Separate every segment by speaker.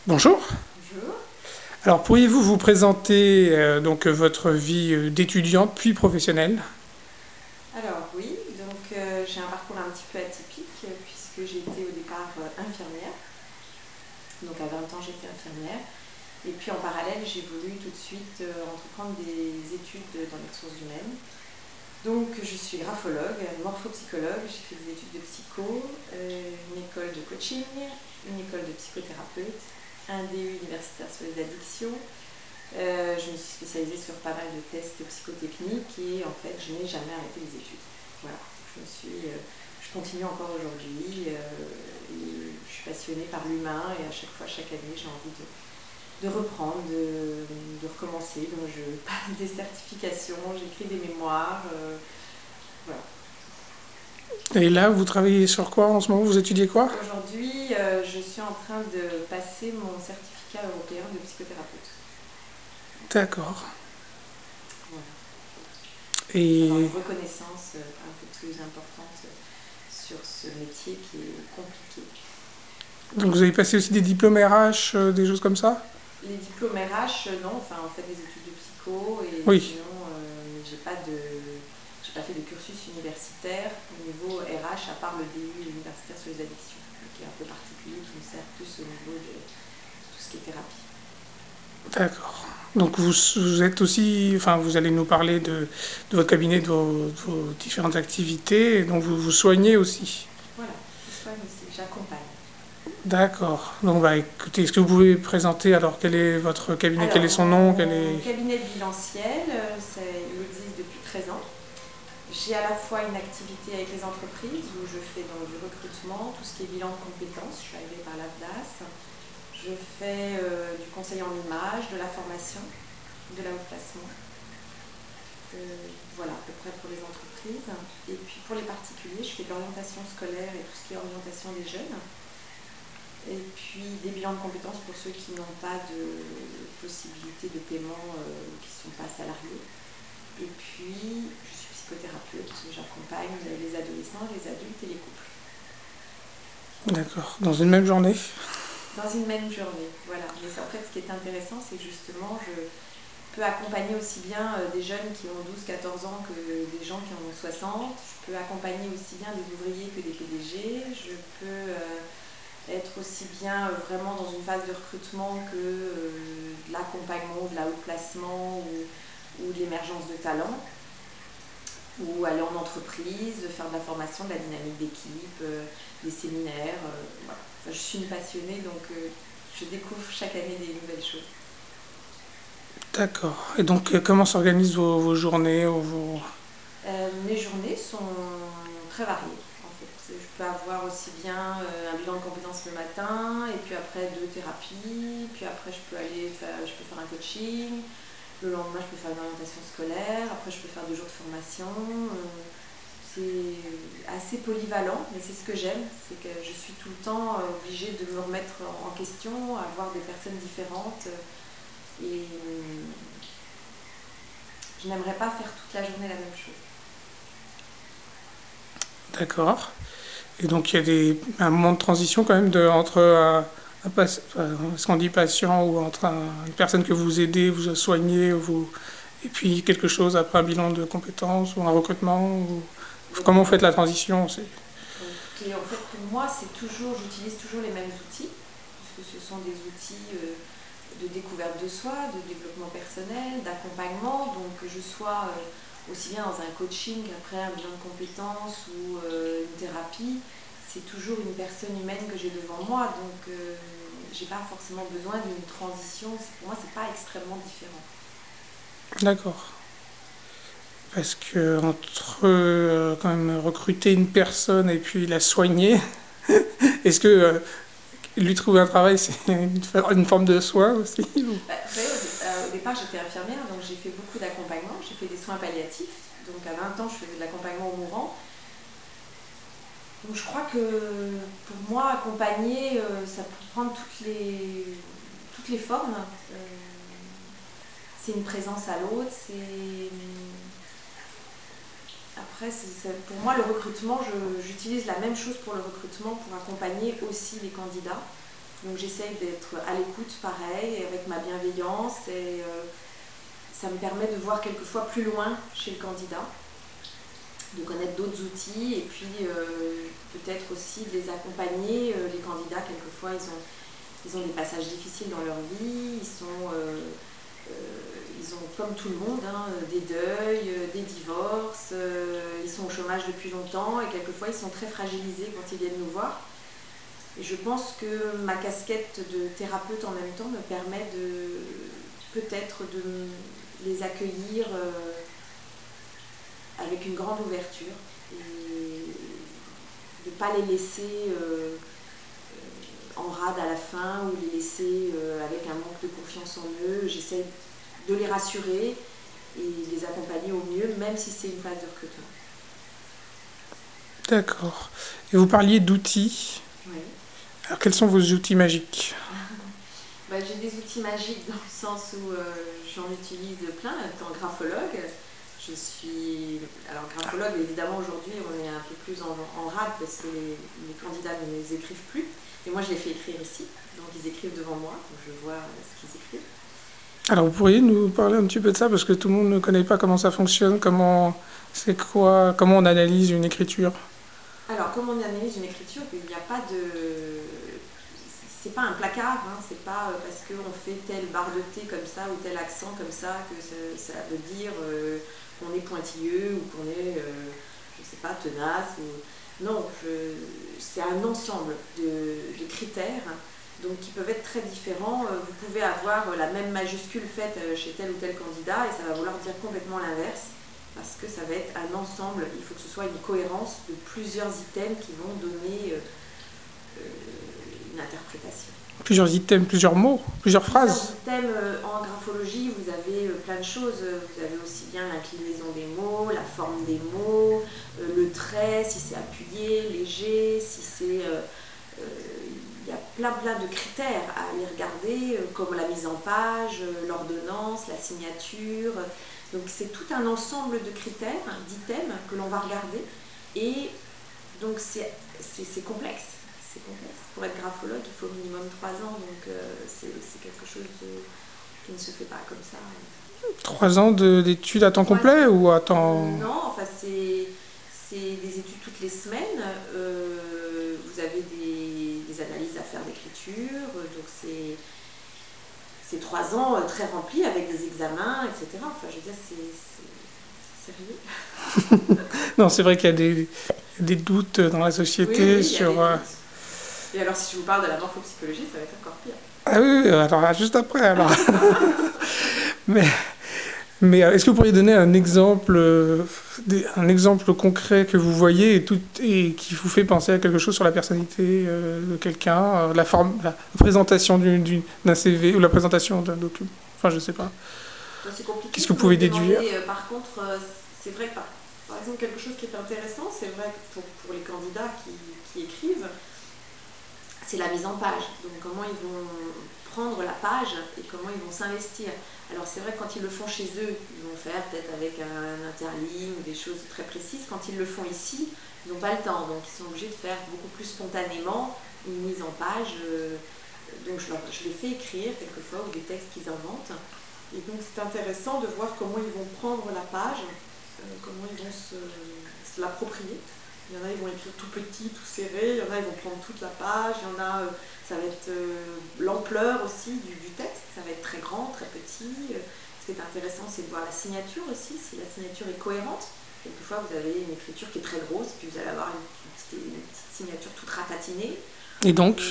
Speaker 1: Bonjour.
Speaker 2: Bonjour.
Speaker 1: Alors, pourriez-vous vous présenter donc votre vie d'étudiante puis professionnelle?
Speaker 2: Alors oui, j'ai un parcours un petit peu atypique puisque j'étais au départ infirmière. Donc à 20 ans j'étais infirmière. Et puis en parallèle j'ai voulu tout de suite entreprendre des études dans les ressources humaines. Donc je suis graphologue, morphopsychologue, j'ai fait des études de psycho, une école de coaching, une école de psychothérapeute, un DU universitaire sur les addictions. Je me suis spécialisée sur pas mal de tests psychotechniques et en fait je n'ai jamais arrêté les études. Voilà, je continue encore aujourd'hui et je suis passionnée par l'humain et à chaque fois, chaque année, j'ai envie de reprendre, de recommencer. Donc je passe des certifications, j'écris des mémoires, voilà.
Speaker 1: Et là, vous travaillez sur quoi en ce moment? Vous étudiez quoi?
Speaker 2: Aujourd'hui, je suis en train de passer mon certificat européen de psychothérapeute.
Speaker 1: D'accord.
Speaker 2: Voilà. Avoir
Speaker 1: Et
Speaker 2: une reconnaissance un peu plus importante sur ce métier qui est compliqué.
Speaker 1: donc vous avez passé aussi des diplômes RH, des choses comme ça?
Speaker 2: Les diplômes RH, non, enfin on fait des études de psycho et
Speaker 1: Oui.
Speaker 2: sinon j'ai pas fait de cursus universitaire au niveau RH à part le DU universitaire sur les addictions, qui est un peu particulier, qui me sert plus au niveau de tout ce qui est thérapie.
Speaker 1: D'accord. Donc vous êtes aussi, enfin vous allez nous parler de votre cabinet, de vos différentes activités, et donc vous vous soignez aussi.
Speaker 2: Voilà, je soigne aussi, j'accompagne.
Speaker 1: D'accord. Donc bah écoutez, est-ce que vous pouvez présenter alors quel est votre cabinet, quel est
Speaker 2: Alors,
Speaker 1: son nom,
Speaker 2: mon cabinet de bilanciel, il existe depuis 13 ans. J'ai à la fois une activité avec les entreprises où je fais donc du recrutement, tout ce qui est bilan de compétences, je suis arrivée par l'AFDAS. Je fais du conseil en image, de la formation, de la haute placement. Voilà, à peu près pour les entreprises. Et puis pour les particuliers, je fais de l'orientation scolaire et tout ce qui est orientation des jeunes. Et puis des bilans de compétences pour ceux qui n'ont pas de possibilité de paiement, qui ne sont pas salariés. Et puis je suis psychothérapeute, j'accompagne les adolescents, les adultes et les couples.
Speaker 1: d'accord, dans une même journée?
Speaker 2: Dans une même journée, voilà. Mais en fait, ce qui est intéressant, c'est que justement, je peux accompagner aussi bien des jeunes qui ont 12-14 ans que des gens qui en ont 60. Je peux accompagner aussi bien des ouvriers que des PDG. Je peux être aussi bien vraiment dans une phase de recrutement que de l'accompagnement, de la haute placement ou de l'émergence de talents. Ou aller en entreprise, faire de la formation, de la dynamique d'équipe, des séminaires. Voilà. Enfin, je suis une passionnée, donc je découvre chaque année des nouvelles choses.
Speaker 1: D'accord. Et donc, comment s'organisent vos journées ou vos...
Speaker 2: Mes journées sont très variées. En fait. Je peux avoir aussi bien un bilan de compétences le matin, et puis après deux thérapies, puis après je peux faire un coaching, le lendemain je peux faire une orientation scolaire, après je peux faire 2 jours de formation. C'est assez polyvalent, mais c'est ce que j'aime, c'est que je suis tout le temps obligée de me remettre en question, à voir des personnes différentes. Et je n'aimerais pas faire toute la journée la même chose.
Speaker 1: D'accord. Et donc, il y a un moment de transition quand même entre ce qu'on dit patient ou entre une personne que vous aidez, vous soignez, et puis quelque chose après un bilan de compétences ou un recrutement
Speaker 2: Donc,
Speaker 1: comment vous faites la transition?
Speaker 2: écoutez, en fait, pour moi, j'utilise toujours les mêmes outils, puisque ce sont des outils de découverte de soi, de développement personnel, d'accompagnement. Donc, que je sois aussi bien dans un coaching, après un bilan de compétences ou une thérapie, c'est toujours une personne humaine que j'ai devant moi. Donc, j'ai pas forcément besoin d'une transition. Pour moi, c'est pas extrêmement différent.
Speaker 1: D'accord. Parce que entre quand même recruter une personne et puis la soigner, est-ce que lui trouver un travail, c'est une forme de soin aussi
Speaker 2: Bah, vous savez, au départ, j'étais infirmière, donc j'ai fait beaucoup d'accompagnement. J'ai fait des soins palliatifs. Donc, à 20 ans, je faisais de l'accompagnement aux mourants. Donc je crois que pour moi, accompagner, ça peut prendre toutes les formes. Euh, c'est une présence à l'autre. Après, pour moi, le recrutement, j'utilise la même chose pour le recrutement, pour accompagner aussi les candidats. Donc j'essaye d'être à l'écoute, pareil, avec ma bienveillance, et ça me permet de voir quelquefois plus loin chez le candidat, de connaître d'autres outils, et puis peut-être aussi de les accompagner. Les candidats, quelquefois, ils ont des passages difficiles dans leur vie, ils ont, comme tout le monde, hein, des deuils, des divorces, ils sont au chômage depuis longtemps, et quelquefois, ils sont très fragilisés quand ils viennent nous voir. Et je pense que ma casquette de thérapeute en même temps me permet peut-être de les accueillir avec une grande ouverture et de ne pas les laisser en rade à la fin, ou les laisser avec un manque de confiance en eux. J'essaie de les rassurer et les accompagner au mieux, même si c'est une phase de recrutement.
Speaker 1: D'accord. Et vous parliez d'outils.
Speaker 2: Oui.
Speaker 1: Alors, quels sont vos outils magiques?
Speaker 2: J'ai des outils magiques dans le sens où j'en utilise plein. Étant graphologue, alors graphologue, évidemment aujourd'hui on est un peu plus en rade parce que les candidats ne les écrivent plus. Et moi je les fais écrire ici, donc ils écrivent devant moi, donc je vois ce qu'ils écrivent.
Speaker 1: Alors vous pourriez nous parler un petit peu de ça, parce que tout le monde ne connaît pas comment ça fonctionne, comment on analyse une écriture.
Speaker 2: Alors, comment on analyse une écriture? Il n'y a pas de... C'est pas un placard, hein. C'est pas parce qu'on fait telle barre de T comme ça ou tel accent comme ça que ça veut dire qu'on est pointilleux ou qu'on est, je sais pas, tenace. Non, c'est un ensemble de critères, donc, qui peuvent être très différents. Vous pouvez avoir la même majuscule faite chez tel ou tel candidat et ça va vouloir dire complètement l'inverse, parce que ça va être un ensemble. Il faut que ce soit une cohérence de plusieurs items qui vont donner une interprétation.
Speaker 1: Plusieurs items, plusieurs mots, plusieurs phrases.
Speaker 2: Plusieurs items en graphologie, vous avez plein de choses. Vous avez aussi bien l'inclinaison des mots, la forme des mots, le trait, si c'est appuyé, léger, si c'est... il y a plein de critères à aller regarder, comme la mise en page, l'ordonnance, la signature. Donc c'est tout un ensemble de critères, d'items que l'on va regarder. Et donc c'est complexe. C'est complexe. Pour être graphologue, il faut au minimum 3 ans, donc c'est quelque chose qui ne se fait pas comme ça.
Speaker 1: 3 ans d'études à temps complet ou à temps...
Speaker 2: Non, enfin c'est des études toutes les semaines. Vous avez des analyses à faire d'écriture, donc c'est 3 ans très remplis avec des examens, etc. Enfin, je veux dire, c'est sérieux.
Speaker 1: Non, c'est vrai qu'il y a des doutes dans la société sur...
Speaker 2: Et alors, si je vous parle de la morphopsychologie, ça va être encore pire.
Speaker 1: Ah oui, alors juste après, alors. Mais est-ce que vous pourriez donner un exemple concret que vous voyez et qui vous fait penser à quelque chose sur la personnalité de quelqu'un, la présentation d'un CV ou la présentation d'un document? Enfin, je sais pas.
Speaker 2: C'est compliqué.
Speaker 1: Qu'est-ce que vous pouvez déduire?
Speaker 2: Par contre, c'est vrai que par exemple, quelque chose qui est intéressant, c'est vrai que pour les candidats qui écrivent, c'est la mise en page. Donc comment ils vont prendre la page et comment ils vont s'investir. Alors c'est vrai que quand ils le font chez eux, ils vont faire peut-être avec un interligne ou des choses très précises. Quand ils le font ici, ils n'ont pas le temps. Donc ils sont obligés de faire beaucoup plus spontanément une mise en page. Donc je les fais écrire quelquefois ou des textes qu'ils inventent. Et donc c'est intéressant de voir comment ils vont prendre la page, comment ils vont se l'approprier. Il y en a, ils vont écrire tout petit, tout serré, il y en a, ils vont prendre toute la page, il y en a, ça va être l'ampleur aussi du texte, ça va être très grand, très petit. Ce qui est intéressant, c'est de voir la signature aussi, si la signature est cohérente. Quelquefois, vous avez une écriture qui est très grosse, puis vous allez avoir une petite signature toute ratatinée.
Speaker 1: Et donc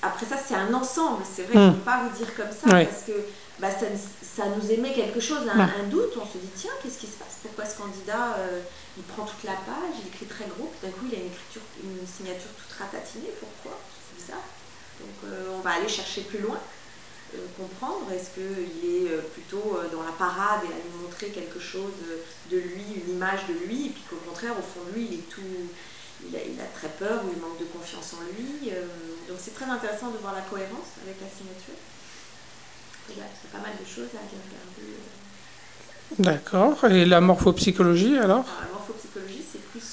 Speaker 2: après ça, c'est un ensemble, c'est vrai, je ne peux pas vous dire comme ça, parce que ça nous émet quelque chose, un doute, on se dit, tiens, qu'est-ce qui se passe? Pourquoi ce candidat, il prend toute la page, il écrit très gros, puis d'un coup, il a une signature toute ratatinée, pourquoi? C'est bizarre. Donc, on va aller chercher plus loin, comprendre, est-ce qu'il est plutôt dans la parade et à nous montrer quelque chose de lui, une image de lui, et puis qu'au contraire, au fond de lui, il a très peur ou il manque de confiance en lui. Donc c'est très intéressant de voir la cohérence avec la signature. Il y a pas mal de choses à regarder.
Speaker 1: D'accord. Et la morphopsychologie alors?
Speaker 2: La morphopsychologie, c'est plus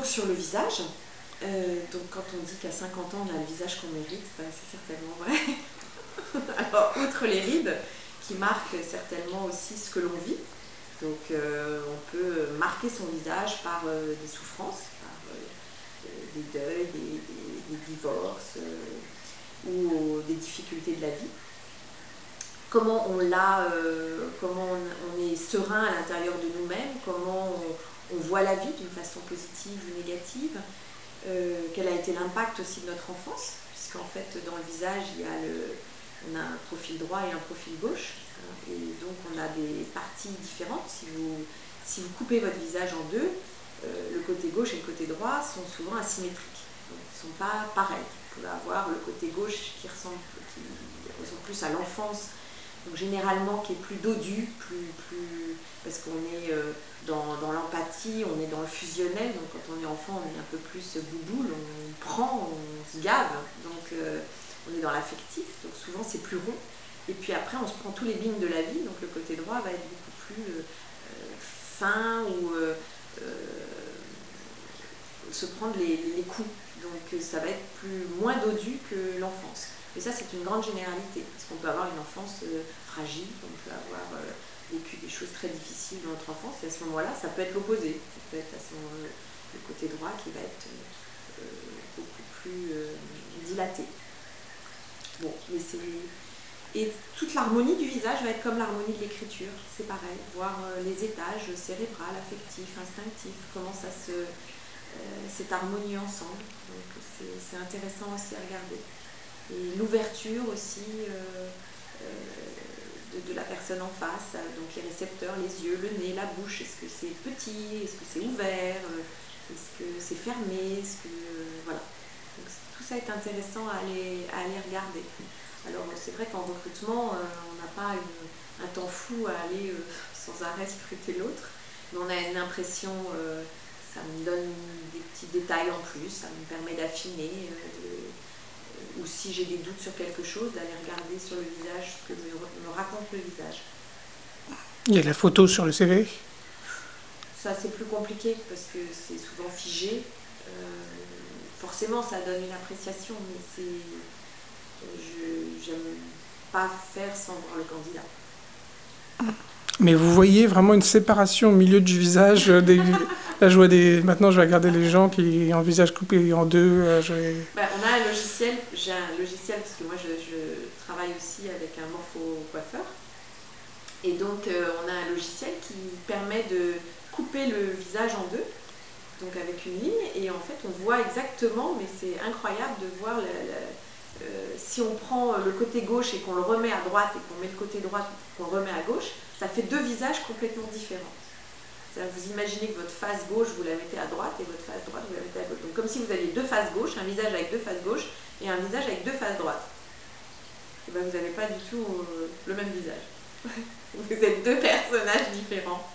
Speaker 2: sur le visage. Donc quand on dit qu'à 50 ans on a le visage qu'on mérite, ben, c'est certainement vrai. Alors, outre les rides, qui marquent certainement aussi ce que l'on vit, donc on peut marquer son visage par des souffrances, par des deuils, des divorces ou des difficultés de la vie. Comment on est serein à l'intérieur de nous-mêmes, comment on voit la vie d'une façon positive ou négative, quel a été l'impact aussi de notre enfance, puisqu'en fait dans le visage on a un profil droit et un profil gauche, et donc on a des parties différentes. Si vous coupez votre visage en deux, le côté gauche et le côté droit sont souvent asymétriques, donc ils ne sont pas pareils. Vous pouvez avoir le côté gauche qui ressemble plus à l'enfance, donc généralement qui est plus dodu, parce qu'on est dans l'empathie, on est dans le fusionnel, donc quand on est enfant on est un peu plus bouboule, on prend, on se gave, donc on est dans l'affectif, donc souvent c'est plus rond, et puis après on se prend tous les bignes de la vie, donc le côté droit va être beaucoup plus fin, ou se prendre les coups, donc ça va être moins dodu que l'enfance. Et ça, c'est une grande généralité, parce qu'on peut avoir une enfance fragile, on peut avoir vécu des choses très difficiles dans notre enfance, et à ce moment-là, ça peut être l'opposé. Ça peut être à ce moment le côté droit qui va être beaucoup plus dilaté. Bon, mais et toute l'harmonie du visage va être comme l'harmonie de l'écriture, c'est pareil, voir les étages cérébral, affectif, instinctif, comment ça c'est harmonieux ensemble. Donc c'est intéressant aussi à regarder. Et l'ouverture aussi de la personne en face, donc les récepteurs, les yeux, le nez, la bouche, est-ce que c'est petit, est-ce que c'est ouvert, est-ce que c'est fermé, voilà. Donc tout ça est intéressant à aller regarder. Alors c'est vrai qu'en recrutement, on n'a pas un temps fou à aller sans arrêt scruter l'autre, mais on a une impression, ça me donne des petits détails en plus, ça me permet d'affiner, ou si j'ai des doutes sur quelque chose, d'aller regarder sur le visage ce que me raconte le visage.
Speaker 1: Il y a la photo sur le CV.
Speaker 2: Ça c'est plus compliqué parce que c'est souvent figé. Forcément ça donne une appréciation, mais j'aime pas faire sans voir le candidat.
Speaker 1: Mais vous voyez vraiment une séparation au milieu du visage. Là, maintenant, je vais regarder les gens qui ont le visage coupé en deux.
Speaker 2: On a un logiciel, j'ai un logiciel, parce que moi je travaille aussi avec un morpho-coiffeur. Et donc on a un logiciel qui permet de couper le visage en deux, donc avec une ligne, et en fait on voit exactement, mais c'est incroyable de voir si on prend le côté gauche et qu'on le remet à droite, et qu'on met le côté droit qu'on remet à gauche, ça fait deux visages complètement différents. Vous imaginez que votre face gauche, vous la mettez à droite, et votre face droite, vous la mettez à gauche. Donc comme si vous aviez deux faces gauches, un visage avec deux faces gauches, et un visage avec deux faces droites. Et bien vous n'avez pas du tout le même visage. Vous êtes deux personnages différents.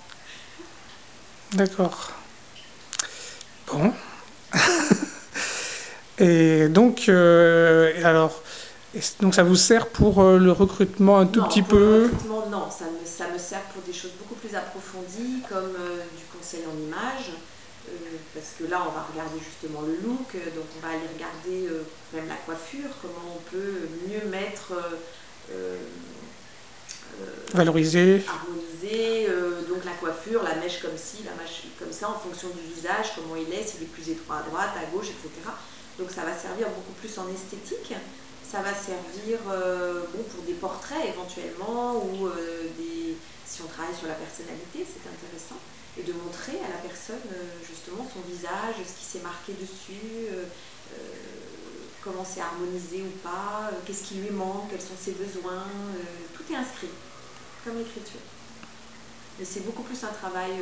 Speaker 1: D'accord. Bon. Et donc, donc ça vous sert pour le recrutement un tout petit peu?
Speaker 2: Le recrutement, non, ça me sert pour des choses beaucoup plus approfondies, comme du conseil en images, parce que là on va regarder justement le look, donc on va aller regarder même la coiffure, comment on peut mieux mettre,
Speaker 1: valoriser,
Speaker 2: harmoniser, donc la coiffure, la mèche comme ci, la mèche comme ça, en fonction du visage, comment il est, s'il est plus étroit à droite, à gauche, etc. Donc ça va servir beaucoup plus en esthétique. Ça va servir pour des portraits éventuellement, ou si on travaille sur la personnalité, c'est intéressant, et de montrer à la personne justement son visage, ce qui s'est marqué dessus, comment c'est harmonisé ou pas, qu'est-ce qui lui manque, quels sont ses besoins, tout est inscrit, comme l'écriture. Mais c'est beaucoup plus un travail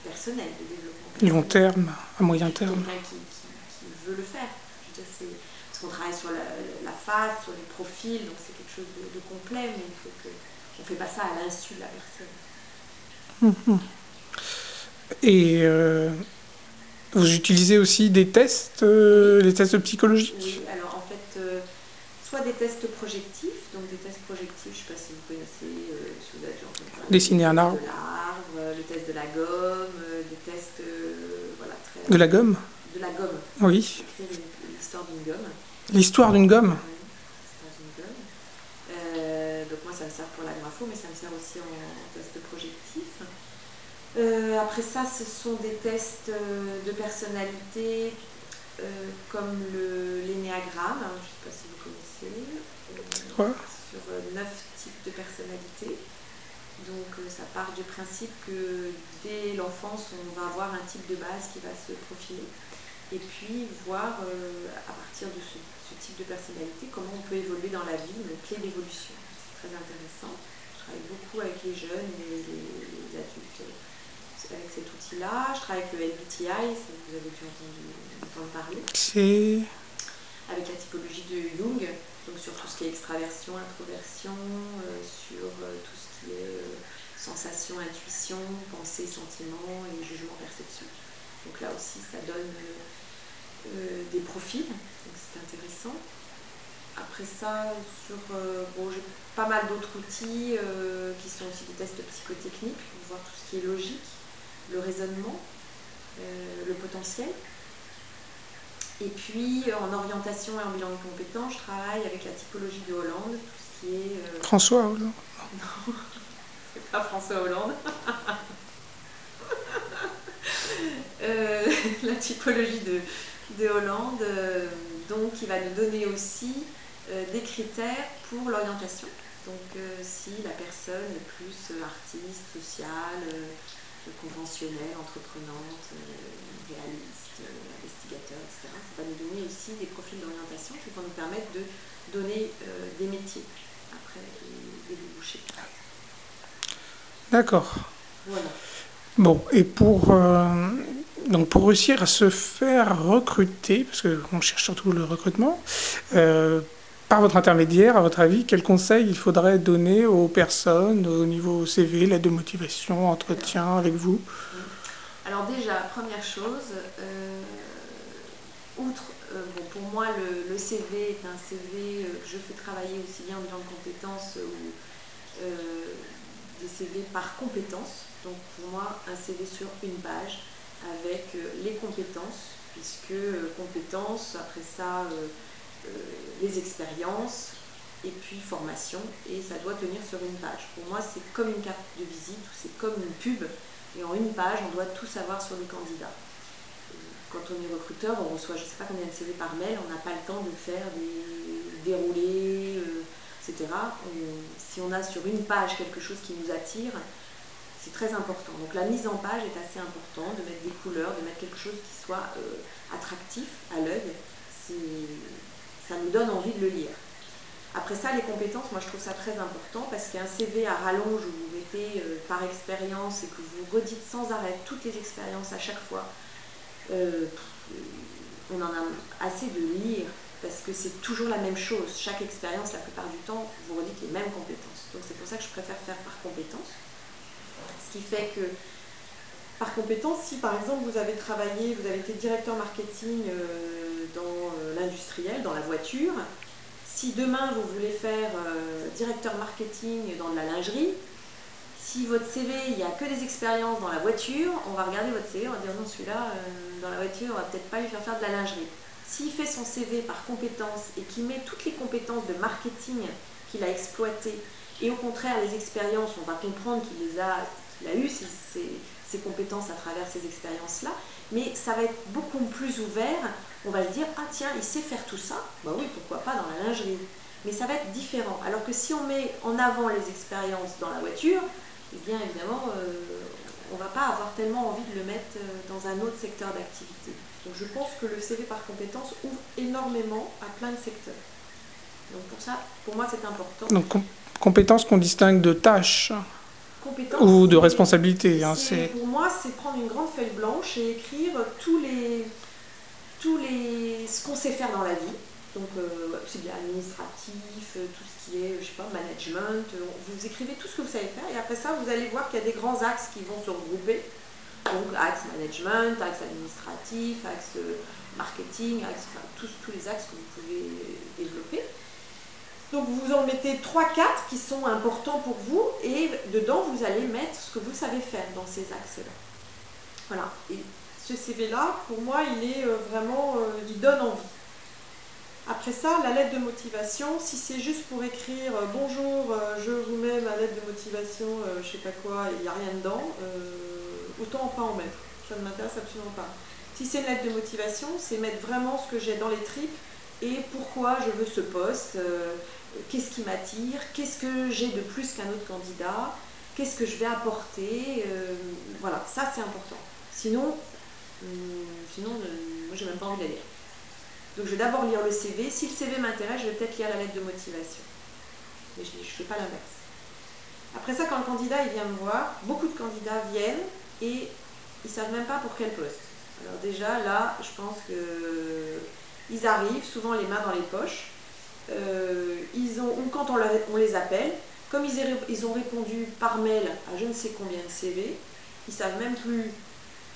Speaker 2: personnel de développement.
Speaker 1: Long terme, à moyen terme.
Speaker 2: Quelqu'un qui veut le faire. Je veux dire, parce qu'on travaille sur la face, sur les profils, donc c'est quelque chose de complet, mais il faut qu'on ne fait pas ça à l'insu de la personne.
Speaker 1: Et vous utilisez aussi des tests, les tests psychologiques?
Speaker 2: Oui, alors en fait, soit des tests projectifs, donc des tests projectifs, je ne sais pas si vous connaissez, si vous avez déjà entendu parler.
Speaker 1: Dessiner un arbre.
Speaker 2: Le test de la gomme, des tests, voilà, très...
Speaker 1: De la gomme?
Speaker 2: de la gomme.
Speaker 1: Oui.
Speaker 2: Écrire l'histoire d'une gomme.
Speaker 1: L'histoire d'une gomme.
Speaker 2: Oui, l'histoire d'une gomme. Donc moi ça me sert pour la grapho, mais ça me sert aussi en test projectif. Après ça, ce sont des tests de personnalité comme l'énéagramme, je ne sais pas si vous connaissez, sur 9 types de personnalités. Donc ça part du principe que dès l'enfance, on va avoir un type de base qui va se profiler. Et puis voir à partir de ce type de personnalité comment on peut évoluer dans la vie, une clé d'évolution. C'est très intéressant. Je travaille beaucoup avec les jeunes et les adultes avec cet outil-là. Je travaille avec le MBTI, si vous avez déjà entendu parler.
Speaker 1: C'est...
Speaker 2: Avec la typologie de Jung, donc sur tout ce qui est extraversion, introversion, sur tout ce qui est sensation, intuition, pensée, sentiment et jugement, perception. Donc là aussi, ça donne des profils, donc c'est intéressant. Après ça, j'ai pas mal d'autres outils qui sont aussi des tests psychotechniques pour voir tout ce qui est logique, le raisonnement, le potentiel. Et puis en orientation et en bilan de compétences, je travaille avec la typologie de Hollande, tout ce qui est...
Speaker 1: François Hollande.
Speaker 2: Non, c'est pas François Hollande. La typologie de Hollande, donc qui va nous donner aussi des critères pour l'orientation. Donc si la personne est plus artiste, sociale, conventionnelle, entreprenante, réaliste, investigateur, etc. Ça va nous donner aussi des profils d'orientation qui vont nous permettre de donner des métiers après des débouchés.
Speaker 1: D'accord.
Speaker 2: Voilà.
Speaker 1: Bon, et donc pour réussir à se faire recruter, parce qu'on cherche surtout le recrutement, par votre intermédiaire, à votre avis, quels conseils il faudrait donner aux personnes au niveau CV, lettre de motivation, entretien avec vous?
Speaker 2: Alors déjà, première chose, pour moi le CV est un CV que je fais travailler aussi bien en bilan de compétences ou des CV par compétences. Donc pour moi, un CV sur une page avec les compétences, puisque compétences, après ça, les expériences, et puis formation, et ça doit tenir sur une page. Pour moi, c'est comme une carte de visite, c'est comme une pub, et en une page, on doit tout savoir sur le candidat. Quand on est recruteur, on reçoit je ne sais pas combien de CV par mail, on n'a pas le temps de faire des déroulés, etc. Si on a sur une page quelque chose qui nous attire, c'est très important. Donc la mise en page est assez importante, de mettre des couleurs, de mettre quelque chose qui soit attractif à l'œil. Ça nous donne envie de le lire. Après ça, les compétences, moi je trouve ça très important parce qu'un CV à rallonge où vous mettez par expérience et que vous redites sans arrêt toutes les expériences à chaque fois, on en a assez de lire parce que c'est toujours la même chose. Chaque expérience, la plupart du temps, vous redites les mêmes compétences. Donc c'est pour ça que je préfère faire par compétences. Ce qui fait que par compétence, si par exemple vous avez travaillé, vous avez été directeur marketing dans l'industriel, dans la voiture, si demain vous voulez faire directeur marketing dans de la lingerie, si votre CV, il n'y a que des expériences dans la voiture, on va regarder votre CV, on va dire non, celui-là, dans la voiture, on va peut-être pas lui faire de la lingerie. S'il fait son CV par compétences et qu'il met toutes les compétences de marketing qu'il a exploitées, et au contraire, les expériences, on va comprendre qu'il a eu ces compétences à travers ces expériences-là, mais ça va être beaucoup plus ouvert. On va se dire, ah tiens, il sait faire tout ça, bah oui, pourquoi pas dans la lingerie. Mais ça va être différent. Alors que si on met en avant les expériences dans la voiture, eh bien évidemment, on ne va pas avoir tellement envie de le mettre dans un autre secteur d'activité. Donc je pense que le CV par compétences ouvre énormément à plein de secteurs. Donc pour ça, pour moi, c'est important.
Speaker 1: Donc compétences qu'on distingue de tâches ou de responsabilités.
Speaker 2: Pour moi, c'est prendre une grande feuille blanche et écrire ce qu'on sait faire dans la vie. Donc c'est bien administratif, tout ce qui est, je sais pas, management. Vous écrivez tout ce que vous savez faire et après ça, vous allez voir qu'il y a des grands axes qui vont se regrouper. Donc axe management, axe administratif, axe marketing, tous les axes que vous pouvez développer. Donc vous en mettez 3-4 qui sont importants pour vous et dedans vous allez mettre ce que vous savez faire dans ces axes-là. Voilà. Et
Speaker 3: ce CV-là, pour moi, il est vraiment, il donne envie. Après ça, la lettre de motivation, si c'est juste pour écrire bonjour, je vous mets ma lettre de motivation, je sais pas quoi, il n'y a rien dedans, autant pas en mettre. Ça ne m'intéresse absolument pas. Si c'est une lettre de motivation, c'est mettre vraiment ce que j'ai dans les tripes et pourquoi je veux ce poste, qu'est-ce qui m'attire, qu'est-ce que j'ai de plus qu'un autre candidat, qu'est-ce que je vais apporter, voilà, ça c'est important. Sinon, moi j'ai même pas envie de la lire. Donc je vais d'abord lire le CV. Si le CV m'intéresse, je vais peut-être lire la lettre de motivation. Mais je ne fais pas l'inverse. Après ça, quand le candidat il vient me voir, beaucoup de candidats viennent et ils ne savent même pas pour quel poste. Alors déjà, là, je pense qu'ils arrivent, souvent les mains dans les poches. Ou quand on les appelle, comme ils ont répondu par mail à je ne sais combien de CV, ils ne savent même plus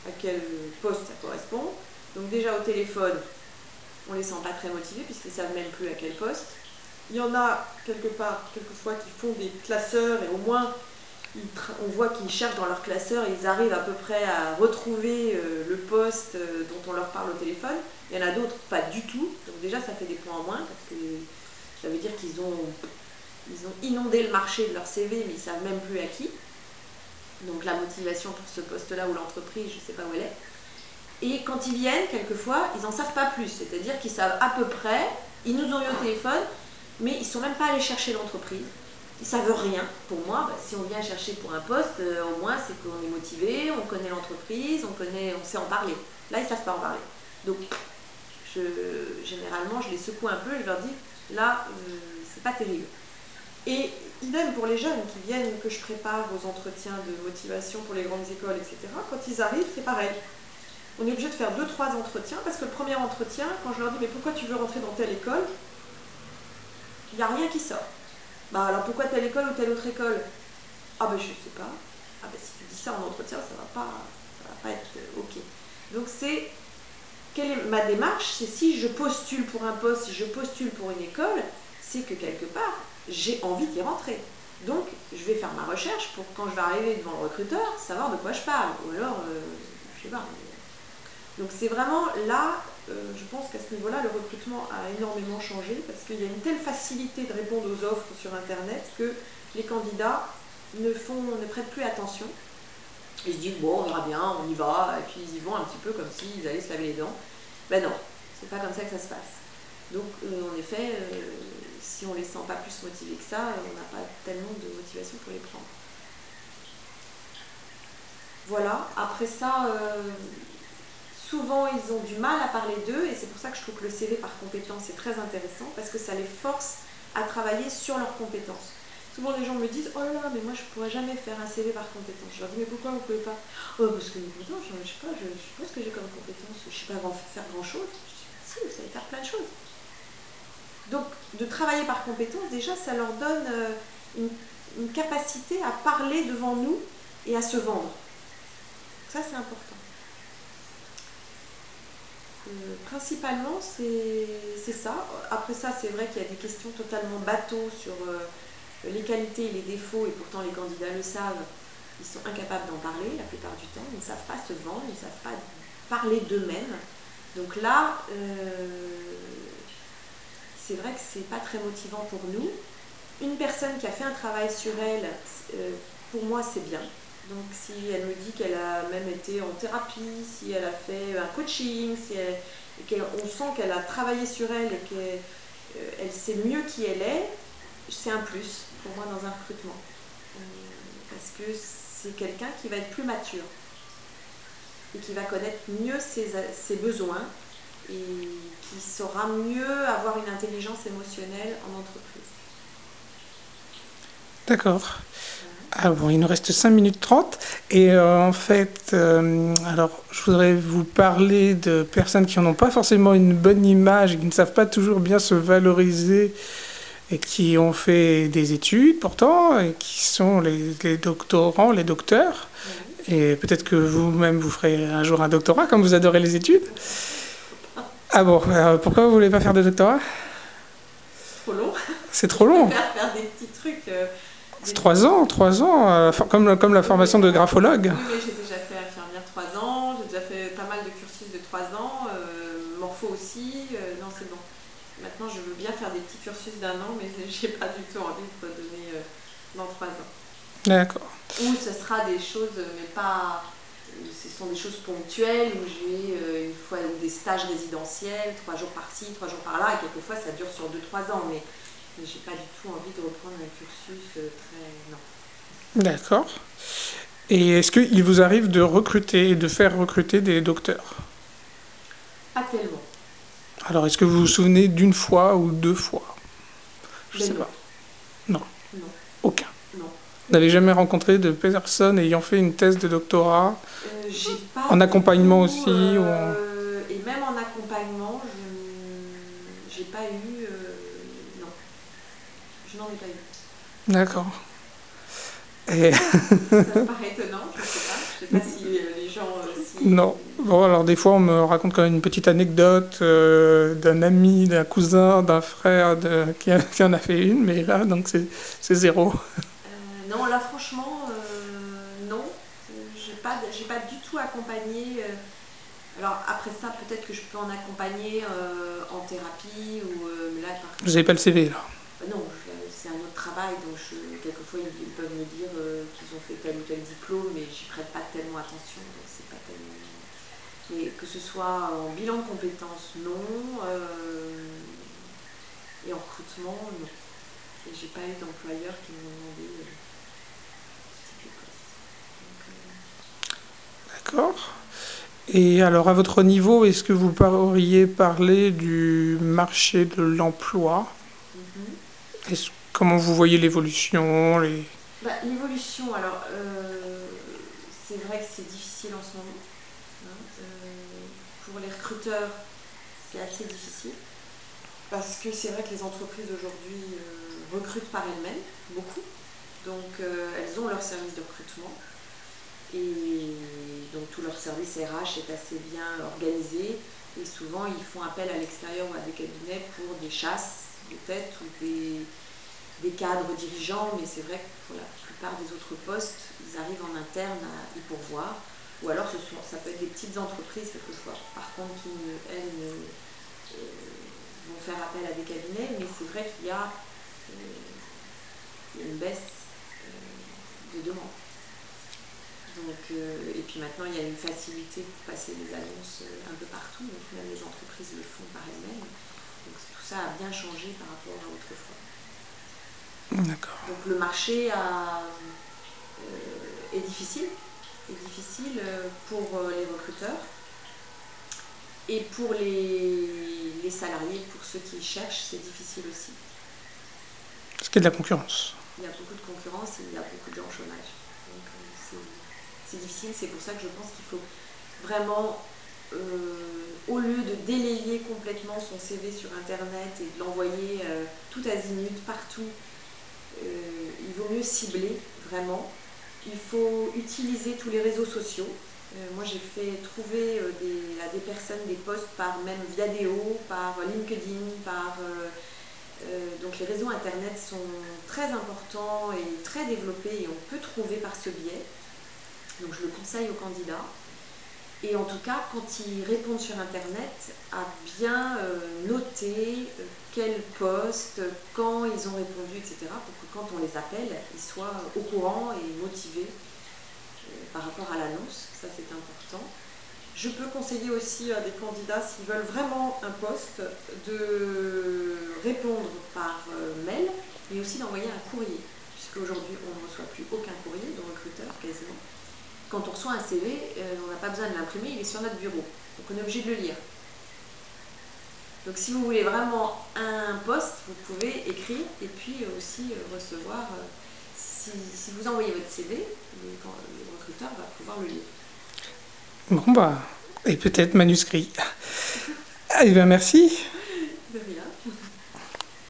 Speaker 3: à quel poste ça correspond. Donc déjà au téléphone, on ne les sent pas très motivés puisqu'ils ne savent même plus à quel poste. Il y en a quelquefois qui font des classeurs et au moins on voit qu'ils cherchent dans leur classeur et ils arrivent à peu près à retrouver le poste dont on leur parle au téléphone. Il y en a d'autres pas du tout, donc déjà ça fait des points en moins parce que ça veut dire qu'ils ont inondé le marché de leur CV mais ils ne savent même plus à qui. Donc la motivation pour ce poste-là ou l'entreprise, je ne sais pas où elle est. Et quand ils viennent, quelquefois, ils n'en savent pas plus. C'est-à-dire qu'ils savent à peu près, ils nous ont eu au téléphone, mais ils ne sont même pas allés chercher l'entreprise. Ils ne savent rien. Pour moi, si on vient chercher pour un poste, au moins c'est qu'on est motivé, on connaît l'entreprise, on sait en parler. Là, ils ne savent pas en parler. Donc, généralement, je les secoue un peu et je leur dis, là, c'est pas terrible. Et idem pour les jeunes qui viennent, que je prépare aux entretiens de motivation pour les grandes écoles, etc. Quand ils arrivent, c'est pareil. On est obligé de faire 2-3 entretiens parce que le premier entretien, quand je leur dis mais pourquoi tu veux rentrer dans telle école, il n'y a rien qui sort. Bah alors pourquoi telle école ou telle autre école? Ah ben je sais pas. Ah ben si tu dis ça en entretien, ça va pas être ok. Donc quelle est ma démarche? C'est si je postule pour un poste, si je postule pour une école, c'est que quelque part j'ai envie d'y rentrer. Donc je vais faire ma recherche pour quand je vais arriver devant le recruteur, savoir de quoi je parle. Ou alors, je sais pas. Donc c'est vraiment là, je pense qu'à ce niveau-là, le recrutement a énormément changé parce qu'il y a une telle facilité de répondre aux offres sur Internet que les candidats ne prêtent plus attention. Ils se disent bon, on verra bien, on y va, et puis ils y vont un petit peu comme s'ils allaient se laver les dents. Ben non, c'est pas comme ça que ça se passe. Donc en effet, si on les sent pas plus motivés que ça, on n'a pas tellement de motivation pour les prendre. Voilà, après ça... souvent, ils ont du mal à parler d'eux et c'est pour ça que je trouve que le CV par compétences est très intéressant parce que ça les force à travailler sur leurs compétences. Souvent, les gens me disent « Oh là là, mais moi, je ne pourrais jamais faire un CV par compétences. » Je leur dis « Mais pourquoi vous ne pouvez pas ?»« Oh, parce que mes compétences, je ne sais pas, je sais pas ce que j'ai comme compétences. Je ne sais pas faire grand-chose. » Je dis « Si, vous savez faire plein de choses. » Donc, de travailler par compétences, déjà, ça leur donne une capacité à parler devant nous et à se vendre. Ça, c'est important. Principalement, c'est ça. Après ça, c'est vrai qu'il y a des questions totalement bateaux sur les qualités et les défauts, et pourtant les candidats le savent. Ils sont incapables d'en parler la plupart du temps. Ils ne savent pas se vendre, ils ne savent pas parler d'eux-mêmes. Donc là, c'est vrai que c'est pas très motivant pour nous. Une personne qui a fait un travail sur elle, pour moi, c'est bien. Donc si elle me dit qu'elle a même été en thérapie, si elle a fait un coaching, on sent qu'elle a travaillé sur elle et qu'elle sait mieux qui elle est, c'est un plus pour moi dans un recrutement. Parce que c'est quelqu'un qui va être plus mature et qui va connaître mieux ses besoins et qui saura mieux avoir une intelligence émotionnelle en entreprise.
Speaker 1: D'accord. Ah bon, il nous reste 5 minutes 30 et en fait, alors je voudrais vous parler de personnes qui n'ont pas forcément une bonne image et qui ne savent pas toujours bien se valoriser et qui ont fait des études pourtant et qui sont les doctorants, les docteurs. Et peut-être que vous-même vous ferez un jour un doctorat comme vous adorez les études. Ah bon, pourquoi vous ne voulez pas faire de doctorat?
Speaker 3: Trop long.
Speaker 1: C'est trop long.
Speaker 3: Faire des petits trucs...
Speaker 1: C'est 3 ans, comme la formation de graphologue.
Speaker 3: Oui, j'ai déjà fait infirmière 3 ans, j'ai déjà fait pas mal faire des petits cursus d'1 an, mais j'ai pas du tout envie de redonner dans 3 ans.
Speaker 1: D'accord.
Speaker 3: Ou ce sera des choses, mais pas... Ce sont des choses ponctuelles où j'ai une fois ou des stages résidentiels, 3 jours par-ci, 3 jours par-là, et quelquefois ça dure sur 2-3 ans, mais j'ai pas du tout envie de reprendre un cursus très... Non.
Speaker 1: D'accord. Et est-ce qu'il vous arrive de recruter et de faire recruter des docteurs?
Speaker 3: Pas tellement.
Speaker 1: Alors, est-ce que vous vous souvenez d'une fois ou 2 fois? Je
Speaker 3: Mais
Speaker 1: sais
Speaker 3: non.
Speaker 1: pas. Non,
Speaker 3: Non,
Speaker 1: aucun.
Speaker 3: non.
Speaker 1: Vous n'avez jamais rencontré de personnes ayant fait une thèse de doctorat
Speaker 3: J'ai pas
Speaker 1: en
Speaker 3: du
Speaker 1: accompagnement
Speaker 3: tout,
Speaker 1: aussi ou en...
Speaker 3: et même en accompagnement, j'ai pas eu... non, je n'en ai pas eu.
Speaker 1: D'accord. Et...
Speaker 3: Ça me paraît étonnant, je sais pas si les gens...
Speaker 1: Non. Bon, alors des fois, on me raconte quand même une petite anecdote d'un ami, d'un cousin, d'un frère qui en a fait une, mais là, donc c'est zéro.
Speaker 3: Non, là franchement, non. J'ai pas du tout accompagné. Alors après ça, peut-être que je peux en accompagner en thérapie ou là par
Speaker 1: Vous n'avez pas le CV là?
Speaker 3: non, c'est un autre travail, donc quelquefois ils peuvent me dire qu'ils ont fait tel ou tel diplôme, mais j'y prête pas tellement attention, donc c'est pas tellement. Mais que ce soit en bilan de compétences, non, et en recrutement, non. Et j'ai pas eu d'employeur qui m'ont demandé ce type de poste.
Speaker 1: D'accord. Et alors, à votre niveau, est-ce que vous pourriez parler du marché de l'emploi? Comment vous voyez l'évolution
Speaker 3: L'évolution, alors, c'est vrai que c'est difficile en ce moment. Hein, pour les recruteurs, c'est assez difficile. Parce que c'est vrai que les entreprises aujourd'hui recrutent par elles-mêmes, beaucoup. Donc, elles ont leur service de recrutement. Et donc, tout leur service RH est assez bien organisé. Et souvent, ils font appel à l'extérieur ou à des cabinets pour des chasses de tête ou des cadres dirigeants. Mais c'est vrai que pour la plupart des autres postes, ils arrivent en interne à y pourvoir. Ou alors, ça peut être des petites entreprises quelquefois. Par contre, qui, elles, vont faire appel à des cabinets. Mais c'est vrai qu'il y a une baisse de demande. Donc, et puis maintenant, il y a une facilité pour passer les annonces un peu partout, donc même les entreprises le font par elles-mêmes. Donc tout ça a bien changé par rapport à autrefois.
Speaker 1: D'accord.
Speaker 3: Donc le marché est difficile pour les recruteurs et pour les salariés, pour ceux qui cherchent, c'est difficile aussi.
Speaker 1: Est-ce qu'il y a de la concurrence?
Speaker 3: Il y a beaucoup de concurrence et il y a beaucoup de gens au chômage. Donc c'est difficile, c'est pour ça que je pense qu'il faut vraiment, au lieu de délayer complètement son CV sur internet et de l'envoyer tout azimut, partout, il vaut mieux cibler vraiment. Il faut utiliser tous les réseaux sociaux. Moi j'ai fait trouver à des personnes des posts par même Viadeo, par LinkedIn, donc les réseaux internet sont très importants et très développés et on peut trouver par ce biais. Donc je le conseille aux candidats. Et en tout cas, quand ils répondent sur internet, à bien noter quel poste, quand ils ont répondu, etc. pour que quand on les appelle, ils soient au courant et motivés par rapport à l'annonce. Ça c'est important. Je peux conseiller aussi à des candidats, s'ils veulent vraiment un poste, de répondre par mail, mais aussi d'envoyer un courrier, puisque aujourd'hui on ne reçoit plus aucun courrier de recruteur quasiment. Quand on reçoit un CV, on n'a pas besoin de l'imprimer, il est sur notre bureau, donc on est obligé de le lire. Donc si vous voulez vraiment un poste, vous pouvez écrire et puis aussi recevoir, si vous envoyez votre CV, le recruteur va pouvoir le lire.
Speaker 1: Bon, bah, et peut-être manuscrit. Eh bien, merci.